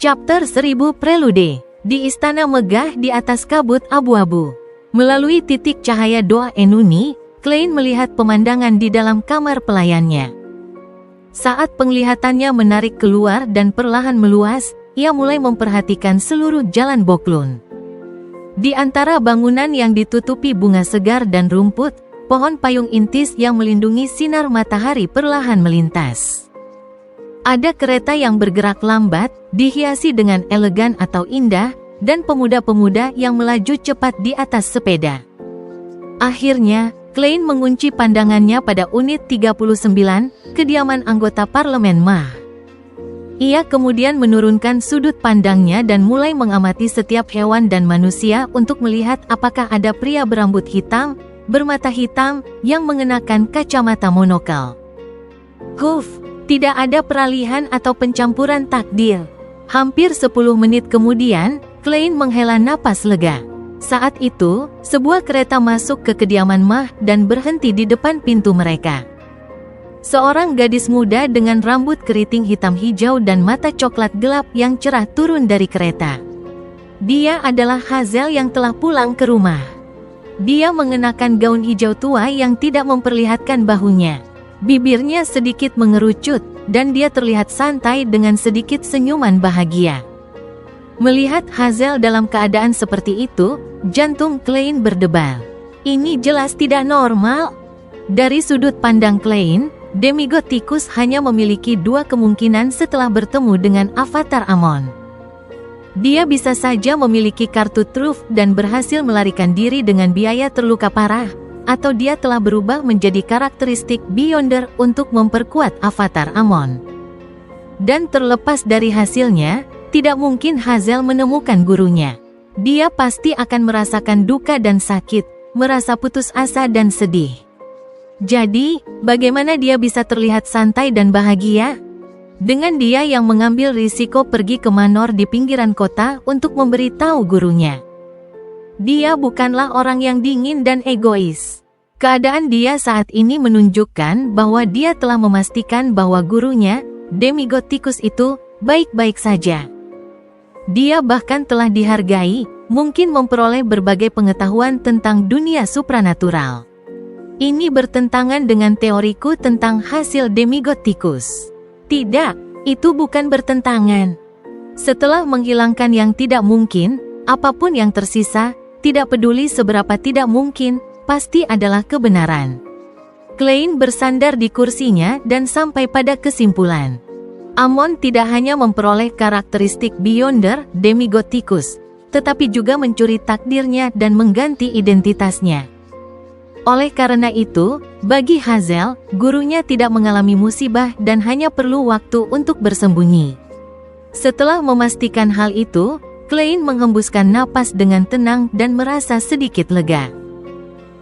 Chapter 1000 Prelude. Di istana megah di atas kabut abu-abu. Melalui titik cahaya doa Enuni, Klein melihat pemandangan di dalam kamar pelayannya. Saat penglihatannya menarik keluar dan perlahan meluas, ia mulai memperhatikan seluruh jalan Boklun. Di antara bangunan yang ditutupi bunga segar dan rumput, pohon payung intis yang melindungi sinar matahari perlahan melintas. Ada kereta yang bergerak lambat, dihiasi dengan elegan atau indah, dan pemuda-pemuda yang melaju cepat di atas sepeda. Akhirnya, Klein mengunci pandangannya pada unit 39, kediaman anggota parlemen Ma. Ia kemudian menurunkan sudut pandangnya dan mulai mengamati setiap hewan dan manusia untuk melihat apakah ada pria berambut hitam, bermata hitam, yang mengenakan kacamata monokal. Tidak ada peralihan atau pencampuran takdir. Hampir 10 menit kemudian, Klein menghela napas lega. Saat itu, sebuah kereta masuk ke kediaman Mah dan berhenti di depan pintu mereka. Seorang gadis muda dengan rambut keriting hitam hijau dan mata coklat gelap yang cerah turun dari kereta. Dia adalah Hazel yang telah pulang ke rumah. Dia mengenakan gaun hijau tua yang tidak memperlihatkan bahunya. Bibirnya sedikit mengerucut, dan dia terlihat santai dengan sedikit senyuman bahagia. Melihat Hazel dalam keadaan seperti itu, jantung Klein berdebar. Ini jelas tidak normal. Dari sudut pandang Klein, demigod tikus hanya memiliki dua kemungkinan setelah bertemu dengan avatar Amon. Dia bisa saja memiliki kartu truf dan berhasil melarikan diri dengan biaya terluka parah, atau dia telah berubah menjadi karakteristik Beyonder untuk memperkuat avatar Amon. Dan terlepas dari hasilnya, tidak mungkin Hazel menemukan gurunya. Dia pasti akan merasakan duka dan sakit, merasa putus asa dan sedih. Jadi, bagaimana dia bisa terlihat santai dan bahagia? Dengan dia yang mengambil risiko pergi ke manor di pinggiran kota untuk memberitahu gurunya. Dia bukanlah orang yang dingin dan egois. Keadaan dia saat ini menunjukkan bahwa dia telah memastikan bahwa gurunya, demigod tikus itu, baik-baik saja. Dia bahkan telah dihargai, mungkin memperoleh berbagai pengetahuan tentang dunia supranatural. Ini bertentangan dengan teoriku tentang hasil demigod tikus. Tidak, itu bukan bertentangan. Setelah menghilangkan yang tidak mungkin, apapun yang tersisa, tidak peduli seberapa tidak mungkin, pasti adalah kebenaran. Klein bersandar di kursinya dan sampai pada kesimpulan. Amon tidak hanya memperoleh karakteristik Beyonder, demigod tikus, tetapi juga mencuri takdirnya dan mengganti identitasnya. Oleh karena itu, bagi Hazel, gurunya tidak mengalami musibah dan hanya perlu waktu untuk bersembunyi. Setelah memastikan hal itu, Klein menghembuskan napas dengan tenang dan merasa sedikit lega.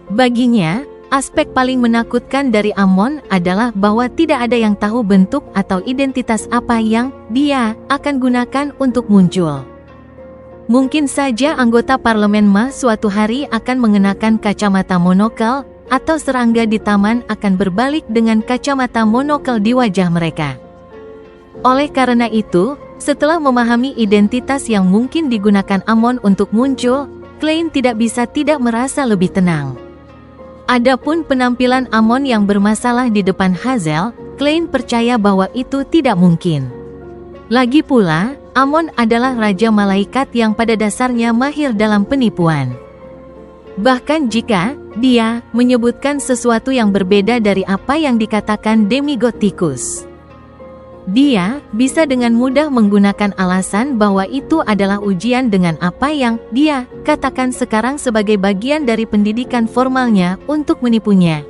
Baginya, aspek paling menakutkan dari Amon adalah bahwa tidak ada yang tahu bentuk atau identitas apa yang dia akan gunakan untuk muncul. Mungkin saja anggota parlemen Ma suatu hari akan mengenakan kacamata monokal, atau serangga di taman akan berbalik dengan kacamata monokal di wajah mereka. Oleh karena itu, setelah memahami identitas yang mungkin digunakan Amon untuk muncul, Klein tidak bisa tidak merasa lebih tenang. Adapun penampilan Amon yang bermasalah di depan Hazel, Klein percaya bahwa itu tidak mungkin. Lagi pula, Amon adalah Raja Malaikat yang pada dasarnya mahir dalam penipuan. Bahkan jika dia menyebutkan sesuatu yang berbeda dari apa yang dikatakan demigod tikus, dia bisa dengan mudah menggunakan alasan bahwa itu adalah ujian dengan apa yang dia katakan sekarang sebagai bagian dari pendidikan formalnya untuk menipunya.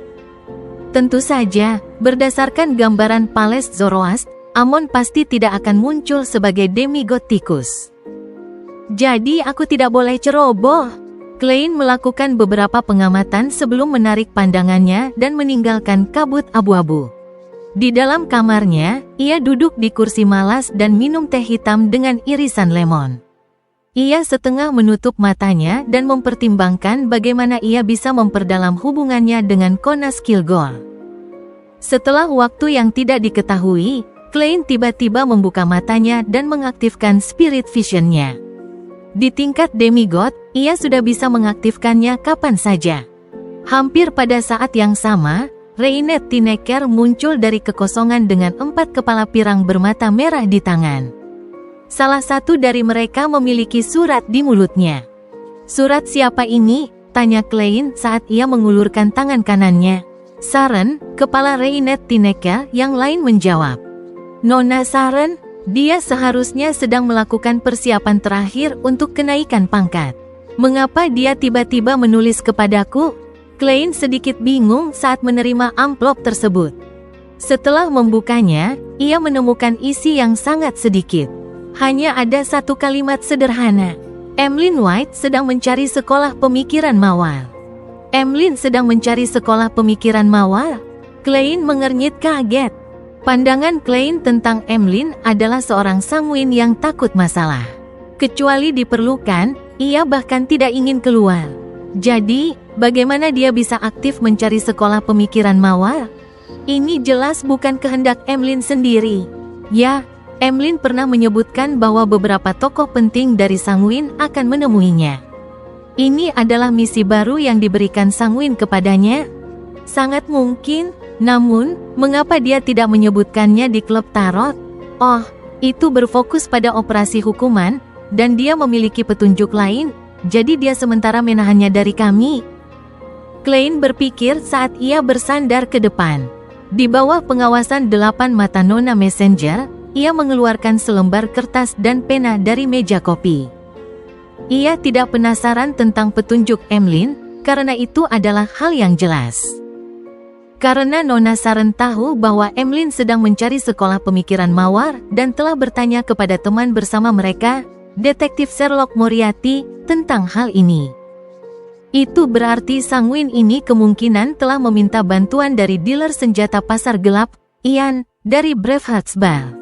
Tentu saja, berdasarkan gambaran Pales Zoroast, Amon pasti tidak akan muncul sebagai demigod tikus. Jadi aku tidak boleh ceroboh. Klein melakukan beberapa pengamatan sebelum menarik pandangannya dan meninggalkan kabut abu-abu. Di dalam kamarnya, ia duduk di kursi malas dan minum teh hitam dengan irisan lemon. Ia setengah menutup matanya dan mempertimbangkan bagaimana ia bisa memperdalam hubungannya dengan Konas Kilgore. Setelah waktu yang tidak diketahui, Klein tiba-tiba membuka matanya dan mengaktifkan spirit vision-nya. Di tingkat demigod, ia sudah bisa mengaktifkannya kapan saja. Hampir pada saat yang sama, Reinet Tineker muncul dari kekosongan dengan 4 kepala pirang bermata merah di tangan. Salah satu dari mereka memiliki surat di mulutnya. "Surat siapa ini?" tanya Klein saat ia mengulurkan tangan kanannya. "Saren, kepala Reinet Tineker," yang lain menjawab. "Nona Saren, dia seharusnya sedang melakukan persiapan terakhir untuk kenaikan pangkat. Mengapa dia tiba-tiba menulis kepadaku?" Klein sedikit bingung saat menerima amplop tersebut. Setelah membukanya, ia menemukan isi yang sangat sedikit. Hanya ada satu kalimat sederhana. "Emlyn White sedang mencari sekolah pemikiran mawar." Emlyn sedang mencari sekolah pemikiran mawar? Klein mengernyit kaget. Pandangan Klein tentang Emlyn adalah seorang sanguin yang takut masalah. Kecuali diperlukan, ia bahkan tidak ingin keluar. Jadi, bagaimana dia bisa aktif mencari sekolah pemikiran mawar? Ini jelas bukan kehendak Emlyn sendiri. Ya, Emlyn pernah menyebutkan bahwa beberapa tokoh penting dari sanguin akan menemuinya. Ini adalah misi baru yang diberikan sanguin kepadanya? Sangat mungkin, namun, mengapa dia tidak menyebutkannya di klub tarot? Oh, itu berfokus pada operasi hukuman, dan dia memiliki petunjuk lain, jadi dia sementara menahannya dari kami. Klein berpikir saat ia bersandar ke depan. Di bawah pengawasan 8 mata Nona Messenger, ia mengeluarkan selembar kertas dan pena dari meja kopi. Ia tidak penasaran tentang petunjuk Emlyn, karena itu adalah hal yang jelas. Karena Nona Saren tahu bahwa Emlyn sedang mencari sekolah pemikiran mawar dan telah bertanya kepada teman bersama mereka, Detektif Sherlock Moriarty, tentang hal ini. Itu berarti sanguin ini kemungkinan telah meminta bantuan dari dealer senjata pasar gelap, Ian, dari Bravehearts Bar.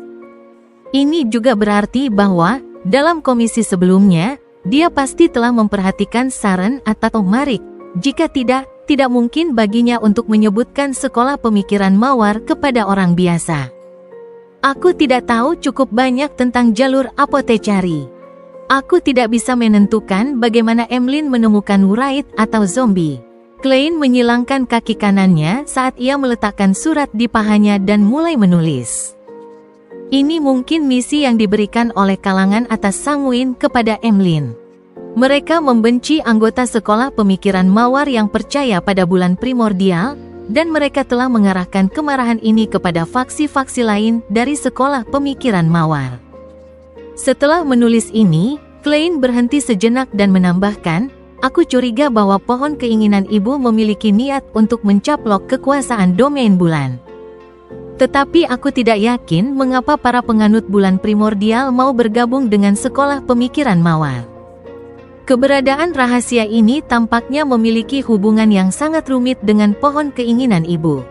Ini juga berarti bahwa, dalam komisi sebelumnya, dia pasti telah memperhatikan Saren atau Marik. Jika tidak mungkin baginya untuk menyebutkan sekolah pemikiran mawar kepada orang biasa. Aku tidak tahu cukup banyak tentang jalur apotekari. Aku tidak bisa menentukan bagaimana Emlyn menemukan Wraith atau zombie. Klein menyilangkan kaki kanannya saat ia meletakkan surat di pahanya dan mulai menulis. Ini mungkin misi yang diberikan oleh kalangan atas sanguin kepada Emlyn. Mereka membenci anggota sekolah pemikiran mawar yang percaya pada bulan primordial, dan mereka telah mengarahkan kemarahan ini kepada faksi-faksi lain dari sekolah pemikiran mawar. Setelah menulis ini, Klein berhenti sejenak dan menambahkan, "Aku curiga bahwa pohon keinginan ibu memiliki niat untuk mencaplok kekuasaan domain bulan. Tetapi aku tidak yakin mengapa para penganut bulan primordial mau bergabung dengan sekolah pemikiran mawar. Keberadaan rahasia ini tampaknya memiliki hubungan yang sangat rumit dengan pohon keinginan ibu.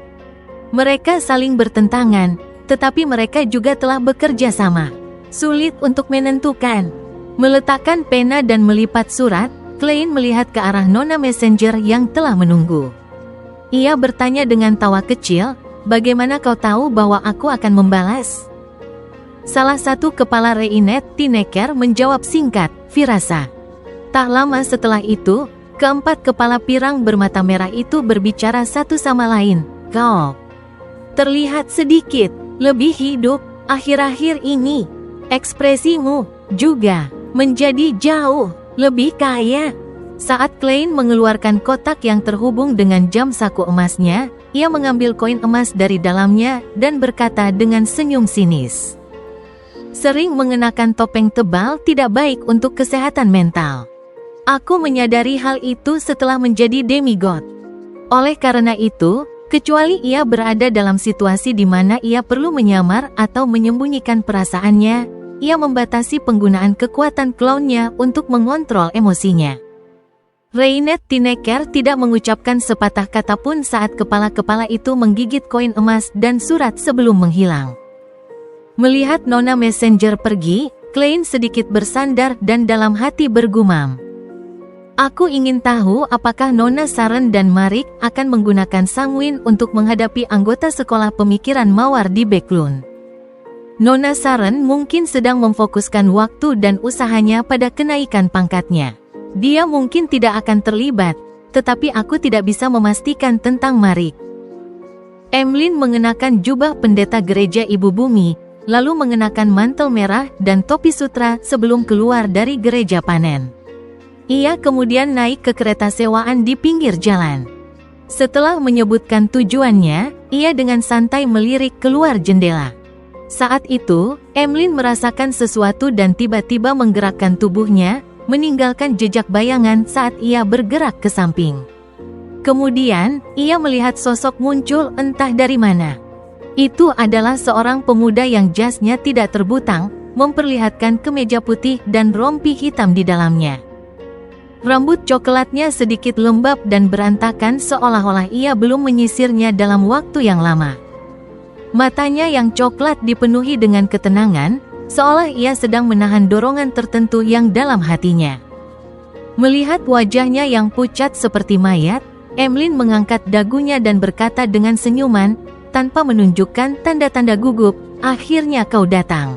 Mereka saling bertentangan, tetapi mereka juga telah bekerja sama. Sulit untuk menentukan." Meletakkan pena dan melipat surat, Klein melihat ke arah Nona Messenger yang telah menunggu. Ia bertanya dengan tawa kecil, "Bagaimana kau tahu bahwa aku akan membalas?" Salah satu kepala Reinet Tineker menjawab singkat, "Firasa." Tak lama setelah itu, keempat kepala pirang bermata merah itu berbicara satu sama lain. "Kau terlihat sedikit lebih hidup akhir-akhir ini. Ekspresimu juga menjadi jauh lebih kaya." Saat Klein mengeluarkan kotak yang terhubung dengan jam saku emasnya, ia mengambil koin emas dari dalamnya dan berkata dengan senyum sinis, "Sering mengenakan topeng tebal tidak baik untuk kesehatan mental. Aku menyadari hal itu setelah menjadi demigod. Oleh karena itu, kecuali ia berada dalam situasi di mana ia perlu menyamar atau menyembunyikan perasaannya, ia membatasi penggunaan kekuatan clownnya untuk mengontrol emosinya." Reinet Tineker tidak mengucapkan sepatah kata pun saat kepala-kepala itu menggigit koin emas dan surat sebelum menghilang. Melihat Nona Messenger pergi, Klein sedikit bersandar dan dalam hati bergumam, "Aku ingin tahu apakah Nona Saren dan Marik akan menggunakan sanguin untuk menghadapi anggota sekolah pemikiran mawar di Backlund. Nona Saren mungkin sedang memfokuskan waktu dan usahanya pada kenaikan pangkatnya. Dia mungkin tidak akan terlibat, tetapi aku tidak bisa memastikan tentang Marik. Emlyn mengenakan jubah pendeta gereja Ibu Bumi, lalu mengenakan mantel merah dan topi sutra sebelum keluar dari gereja panen. Ia kemudian naik ke kereta sewaan di pinggir jalan. Setelah menyebutkan tujuannya, ia dengan santai melirik keluar jendela. Saat itu, Emlyn merasakan sesuatu dan tiba-tiba menggerakkan tubuhnya, meninggalkan jejak bayangan saat ia bergerak ke samping. Kemudian, ia melihat sosok muncul entah dari mana. Itu adalah seorang pemuda yang jasnya tidak terbutang, memperlihatkan kemeja putih dan rompi hitam di dalamnya. Rambut coklatnya sedikit lembab dan berantakan seolah-olah ia belum menyisirnya dalam waktu yang lama. Matanya yang coklat dipenuhi dengan ketenangan, seolah ia sedang menahan dorongan tertentu yang dalam hatinya. Melihat wajahnya yang pucat seperti mayat, Emlyn mengangkat dagunya dan berkata dengan senyuman, tanpa menunjukkan tanda-tanda gugup, "Akhirnya kau datang.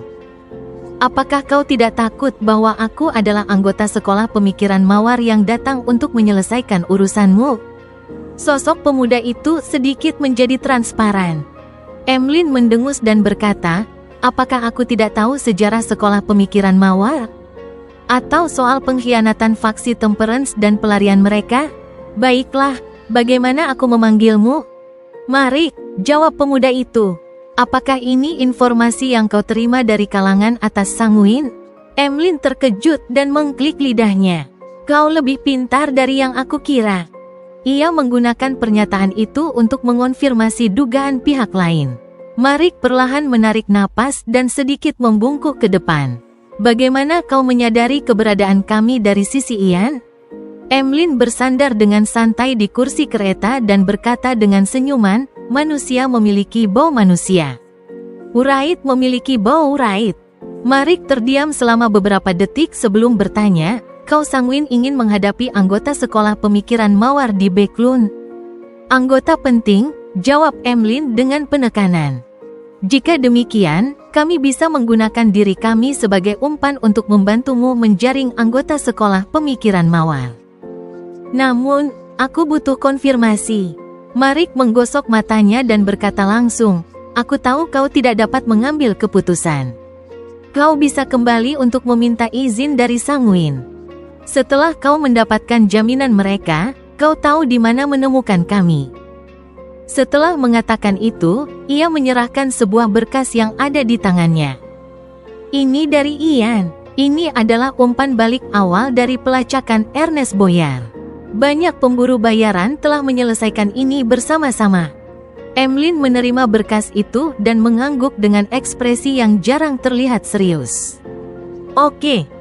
Apakah kau tidak takut bahwa aku adalah anggota sekolah pemikiran mawar yang datang untuk menyelesaikan urusanmu?" Sosok pemuda itu sedikit menjadi transparan. Emlyn mendengus dan berkata, "Apakah aku tidak tahu sejarah sekolah pemikiran mawar? Atau soal pengkhianatan faksi Temperance dan pelarian mereka? Baiklah, bagaimana aku memanggilmu?" "Marik," jawab pemuda itu. "Apakah ini informasi yang kau terima dari kalangan atas Sanguin?" Emlyn terkejut dan mengklik lidahnya. "Kau lebih pintar dari yang aku kira." Ia menggunakan pernyataan itu untuk mengonfirmasi dugaan pihak lain. Marik perlahan menarik napas dan sedikit membungkuk ke depan. "Bagaimana kau menyadari keberadaan kami dari sisi Ian?" Emlyn bersandar dengan santai di kursi kereta dan berkata dengan senyuman, "Manusia memiliki bau manusia. Urait memiliki bau urait." Marik terdiam selama beberapa detik sebelum bertanya, "Kau Sanguin ingin menghadapi anggota sekolah pemikiran mawar di Beklun?" "Anggota penting," jawab Emlyn dengan penekanan. "Jika demikian, kami bisa menggunakan diri kami sebagai umpan untuk membantumu menjaring anggota sekolah pemikiran mawar. Namun, aku butuh konfirmasi." Marik menggosok matanya dan berkata langsung, "Aku tahu kau tidak dapat mengambil keputusan. Kau bisa kembali untuk meminta izin dari Sanguin. Setelah kau mendapatkan jaminan mereka, kau tahu di mana menemukan kami." Setelah mengatakan itu, ia menyerahkan sebuah berkas yang ada di tangannya. "Ini dari Ian. Ini adalah umpan balik awal dari pelacakan Ernest Boyar. Banyak pemburu bayaran telah menyelesaikan ini bersama-sama." Emlyn menerima berkas itu dan mengangguk dengan ekspresi yang jarang terlihat serius. "Oke."